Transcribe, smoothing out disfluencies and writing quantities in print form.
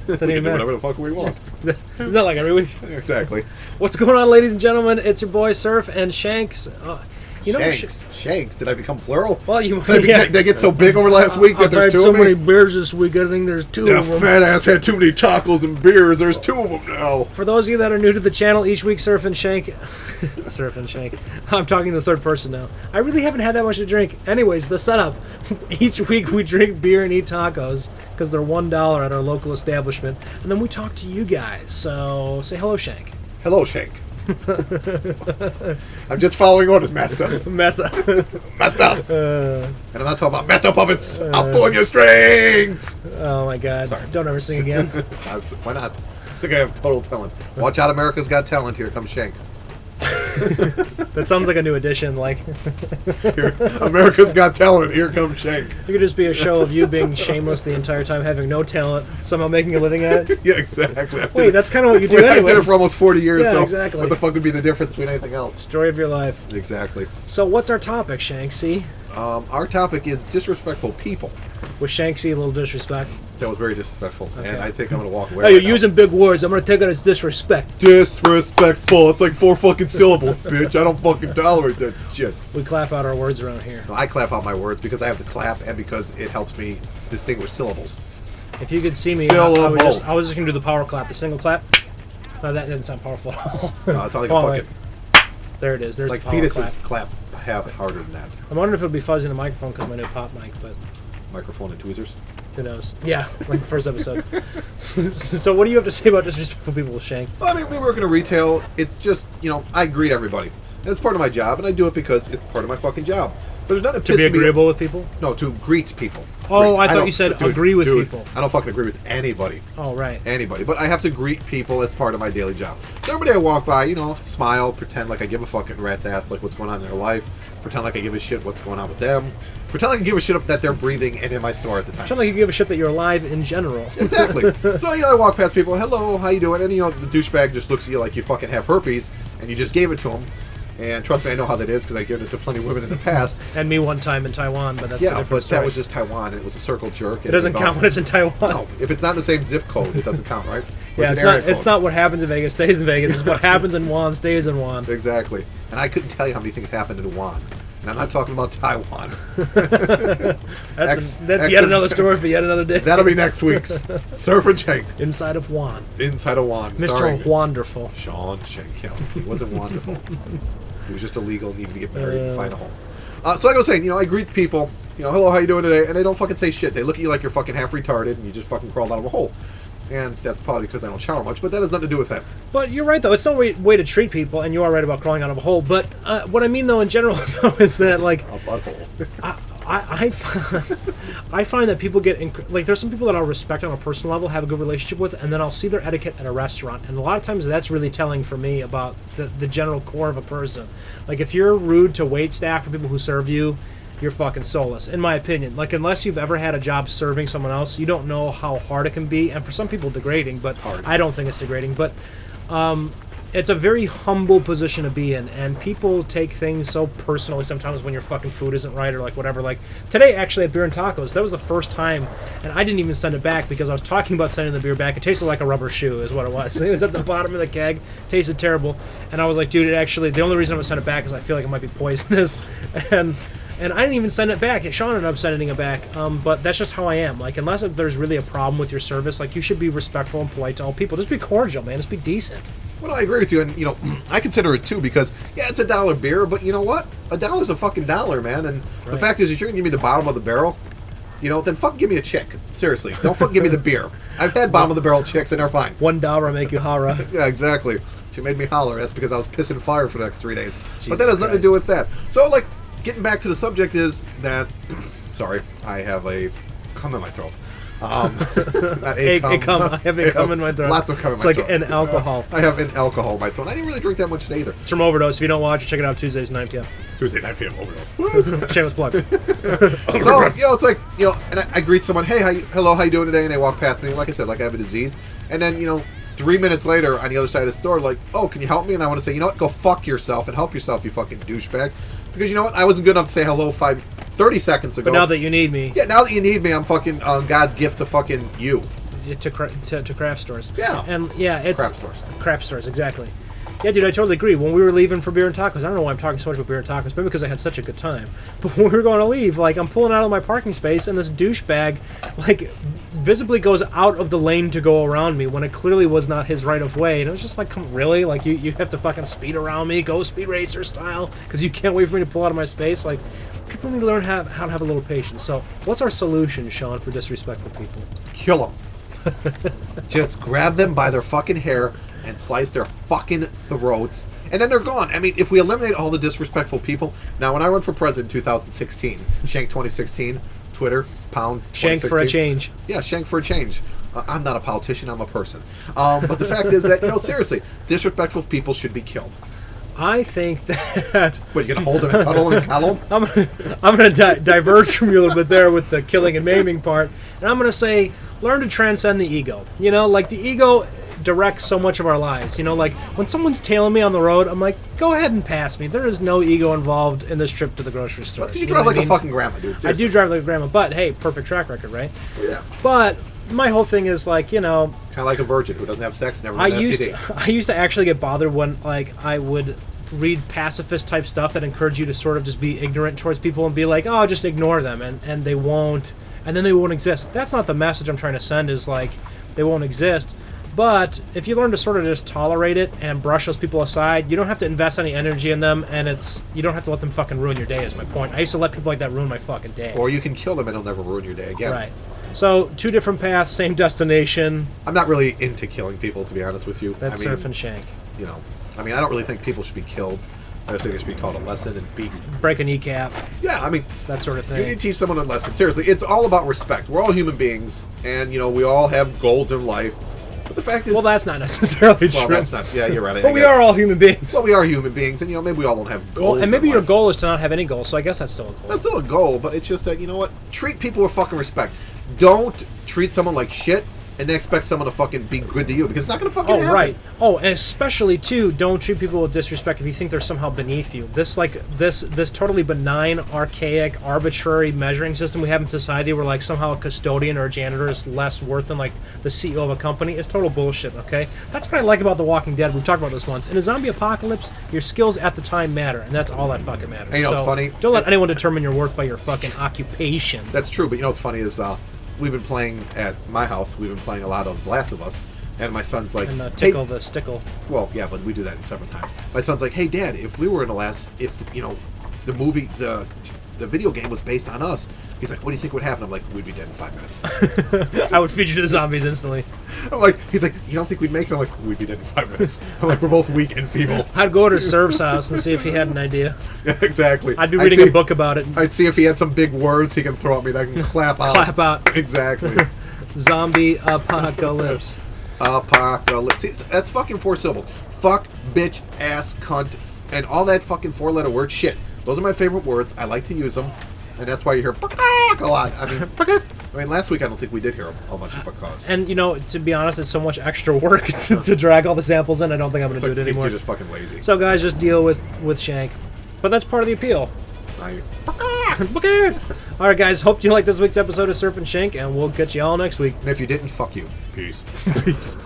Doesn't even matter. Whatever the fuck we want. It's not like every week. Exactly. What's going on, ladies and gentlemen? It's your boy Surf and Shanks. Shanks. Did I become plural? Well, you Did they get so big over last week that there's two so of me? many beers this week. I think there's two of them. Fat ass had too many tacos and beers. There's two of them now. For those of you that are new to the channel, each week Surf and Shank. Surf and Shank. I'm talking in the third person now. I really haven't had that much to drink. Anyways, the setup. Each week we drink beer and eat tacos because they're $1 at our local establishment. And then we talk to you guys. So say hello, Shank. Hello, Shank. I'm just following orders, Master. Master. And I'm not talking about Master Puppets. I'm pulling your strings. Oh my God. Sorry. Don't ever sing again. Why not? I think I have total talent. Watch out, America's Got Talent. Here comes Shank. That sounds like a new edition. Like America's Got Talent. Here comes Shank. It could just be a show of you being shameless the entire time, having no talent, somehow making a living at it. Yeah, exactly. Wait, that's kind of what you do I anyway. did it for almost 40 years, Yeah, so exactly. what the fuck would be the difference between anything else? Story of your life. Exactly. So what's our topic, Shanksy? Our topic is disrespectful people. Was Shanksy a little disrespect? That was very disrespectful, Okay. and I think I'm going to walk away. Hey, you're using big words. I'm going to take it as disrespect. Disrespectful. It's like 4 fucking syllables, bitch. I don't fucking tolerate that shit. We clap out our words around here. No, I clap out my words because I have to clap and because it helps me distinguish syllables. If you could see me, I was just going to do the power clap, the single clap. No, that didn't sound powerful at all. No, it's not like a fucking... There it is. There's like the power fetuses clap harder than that. I'm wondering if it would be fuzzy in the microphone because my new pop mic, but... Microphone and tweezers. Who knows? Yeah, like the first episode. So what do you have to say about disrespectful people, Shank? Well, I mean, we work in a retail. It's just, I greet everybody. And it's part of my job, and I do it because it's part of my fucking job. But there's nothing to be agreeable with people? No, to greet people. Oh, I thought you said agree with people. I don't fucking agree with anybody. Oh, right. Anybody. But I have to greet people as part of my daily job. So every day I walk by, smile, pretend like I give a fucking rat's ass, like what's going on in their life. Pretend like I give a shit what's going on with them. Pretend like I give a shit up that they're breathing and in my store at the time. Pretend like you give a shit that you're alive in general. Exactly. So, I walk past people, hello, how you doing? And, the douchebag just looks at you like you fucking have herpes, and you just gave it to him. And trust me, I know how that is because I've given it to plenty of women in the past. And me one time in Taiwan, but that's a different story. That was just Taiwan, and it was a circle jerk. It doesn't count when it's in Taiwan. No, if it's not in the same zip code, it doesn't count, right? Yeah, it's not what happens in Vegas stays in Vegas. It's what happens in Wuhan stays in Wuhan. Exactly. And I couldn't tell you how many things happened in Wuhan. And I'm not talking about Taiwan. That's yet another story for yet another day. That'll be next week's Surf and Shank. Inside of Wuhan. Inside of Wuhan. Mr. Wonderful. Sean Shank. He wasn't wonderful. He was just illegal, needed to get married and find a home. So like I was saying, I greet people, hello, how you doing today? And they don't fucking say shit. They look at you like you're fucking half retarded and you just fucking crawled out of a hole. And that's probably because I don't shower much, but that has nothing to do with that. But you're right, though. It's no way to treat people, and you are right about crawling out of a hole. But what I mean, though, in general, though, is that, like... A butthole. I find that people get... there's some people that I'll respect on a personal level, have a good relationship with, and then I'll see their etiquette at a restaurant. And a lot of times that's really telling for me about the general core of a person. Like, if you're rude to wait staff or people who serve you, you're fucking soulless, in my opinion. Like, unless you've ever had a job serving someone else, you don't know how hard it can be. And for some people, degrading, but hard. I don't think it's degrading. But it's a very humble position to be in, and people take things so personally sometimes when your fucking food isn't right or like whatever. Like today, actually at Beer and Tacos, that was the first time, and I didn't even send it back because I was talking about sending the beer back. It tasted like a rubber shoe, is what it was. It was at the bottom of the keg, tasted terrible, and I was like, dude, the only reason I'm gonna send it back is I feel like it might be poisonous, and I didn't even send it back. Sean ended up sending it back, but that's just how I am. Like, unless there's really a problem with your service, like, you should be respectful and polite to all people. Just be cordial, man. Just be decent. Well, I agree with you, and, I consider it, too, because, yeah, it's $1 beer, but you know what? $1's a fucking dollar, man, and the fact is, if you're going to give me the bottom of the barrel, then fucking give me a chick. Seriously. Don't fucking give me the beer. I've had bottom of the barrel chicks, and they're fine. $1 make you holla. Yeah, exactly. She made me holler. That's because I was pissing fire for the next 3 days. Jesus but that has nothing to do with that. So, like, getting back to the subject is that, sorry, I have a cum in my throat. Not a cum. I have a cum in my throat. Lots of cum in my throat. It's like an alcohol. I have an alcohol in my throat. I didn't really drink that much today either. It's from Overdose. If you don't watch, check it out Tuesdays, 9 p.m. Tuesday, 9 p.m. Overdose. Shameless plug. So, it's like, and I greet someone, hey, hello, how you doing today? And they walk past me, like I said, like I have a disease. And then, 3 minutes later, on the other side of the store, like, oh, can you help me? And I want to say, you know what? Go fuck yourself and help yourself, you fucking douchebag. Because you know what? I wasn't good enough to say hello 30 seconds ago. But now that you need me. Yeah, now that you need me, I'm fucking God's gift to fucking you. to craft stores. Yeah. And yeah, it's Craft stores. Craft stores, exactly. Yeah, dude, I totally agree. When we were leaving for beer and tacos, I don't know why I'm talking so much about beer and tacos, maybe because I had such a good time. But when we were going to leave, like, I'm pulling out of my parking space, and this douchebag, like, visibly goes out of the lane to go around me when it clearly was not his right of way. And it was just like, come, really? Like, you have to fucking speed around me, go speed racer style, because you can't wait for me to pull out of my space? Like, people need to learn how to have a little patience. So, what's our solution, Sean, for disrespectful people? Kill them. Just grab them by their fucking hair and slice their fucking throats, and then they're gone. I mean, if we eliminate all the disrespectful people. Now, when I run for president in 2016, Shank 2016, Twitter, pound Shank for a 2016. change. Yeah, Shank for a change. I'm not a politician, I'm a person. But the fact is that, seriously, disrespectful people should be killed. I think that... What, you gonna hold them and cuddle them and cuddle them? I'm going to diverge from you a little bit there with the killing and maiming part, and I'm going to say, learn to transcend the ego. Like, the ego directs so much of our lives. Like, when someone's tailing me on the road, I'm like, go ahead and pass me. There is no ego involved in this trip to the grocery store. That's because you drive like a fucking grandma, dude. Seriously. I do drive like a grandma, but hey, perfect track record, right? Yeah. But my whole thing is like, kind of like a virgin who doesn't have sex, never I had an used STD. I used to actually get bothered when, like, I would read pacifist type stuff that encourage you to sort of just be ignorant towards people and be like, oh, just ignore them, and they won't, and then they won't exist. That's not the message I'm trying to send, is like, they won't exist. But if you learn to sort of just tolerate it and brush those people aside, you don't have to invest any energy in them, and you don't have to let them fucking ruin your day, is my point. I used to let people like that ruin my fucking day. Or you can kill them and it'll never ruin your day again. Right. So, two different paths, same destination. I'm not really into killing people, to be honest with you. That's Surf and Shank. I don't really think people should be killed. I just think they should be taught a lesson and beaten. Break a kneecap. Yeah, that sort of thing. You need to teach someone a lesson. Seriously, it's all about respect. We're all human beings, and, we all have goals in life. But the fact is... Well, that's not necessarily true. Well, that's not... Yeah, you're right. But we are all human beings. Well, we are human beings, and, maybe we all don't have goals. Well, and maybe your goal is to not have any goals, so I guess that's still a goal. That's still a goal, but it's just that, you know what? Treat people with fucking respect. Don't treat someone like shit and then expect someone to fucking be good to you, because it's not going to fucking happen. Right. Oh, and especially, too, don't treat people with disrespect if you think they're somehow beneath you. This totally benign, archaic, arbitrary measuring system we have in society where, like, somehow a custodian or a janitor is less worth than, like, the CEO of a company is total bullshit, okay? That's what I like about The Walking Dead. We've talked about this once. In a zombie apocalypse, your skills at the time matter, and that's all that fucking matters. And so it's funny? Don't let anyone determine your worth by your fucking occupation. That's true, but what's funny is... we've been playing at my house. We've been playing a lot of Last of Us, and my son's like, and tickle the stickle. Well, yeah, but we do that in separate time. My son's like, hey, Dad, if we were in the movie, the video game was based on us. He's like, what do you think would happen? I'm like, we'd be dead in 5 minutes. I would feed you to the zombies instantly. He's like, you don't think we'd make it? I'm like, we'd be dead in 5 minutes. I'm like, we're both weak and feeble. I'd go to Surf's house and see if he had an idea. Yeah, exactly. I'd be reading a book about it. I'd see if he had some big words he can throw at me that I can clap out. Clap out. Exactly. Zombie apocalypse. Apocalypse. See, that's fucking 4 syllables. Fuck, bitch, ass, cunt, and all that fucking 4-letter word shit. Those are my favorite words. I like to use them. And that's why you hear a lot. I mean, last week I don't think we did hear a bunch of because. And, to be honest, it's so much extra work to drag all the samples in. I don't think I'm going to do it anymore. You're just fucking lazy. So, guys, just deal with Shank. But that's part of the appeal. All right, guys. Hope you liked this week's episode of Surf and Shank, and we'll catch you all next week. And if you didn't, fuck you. Peace. Peace.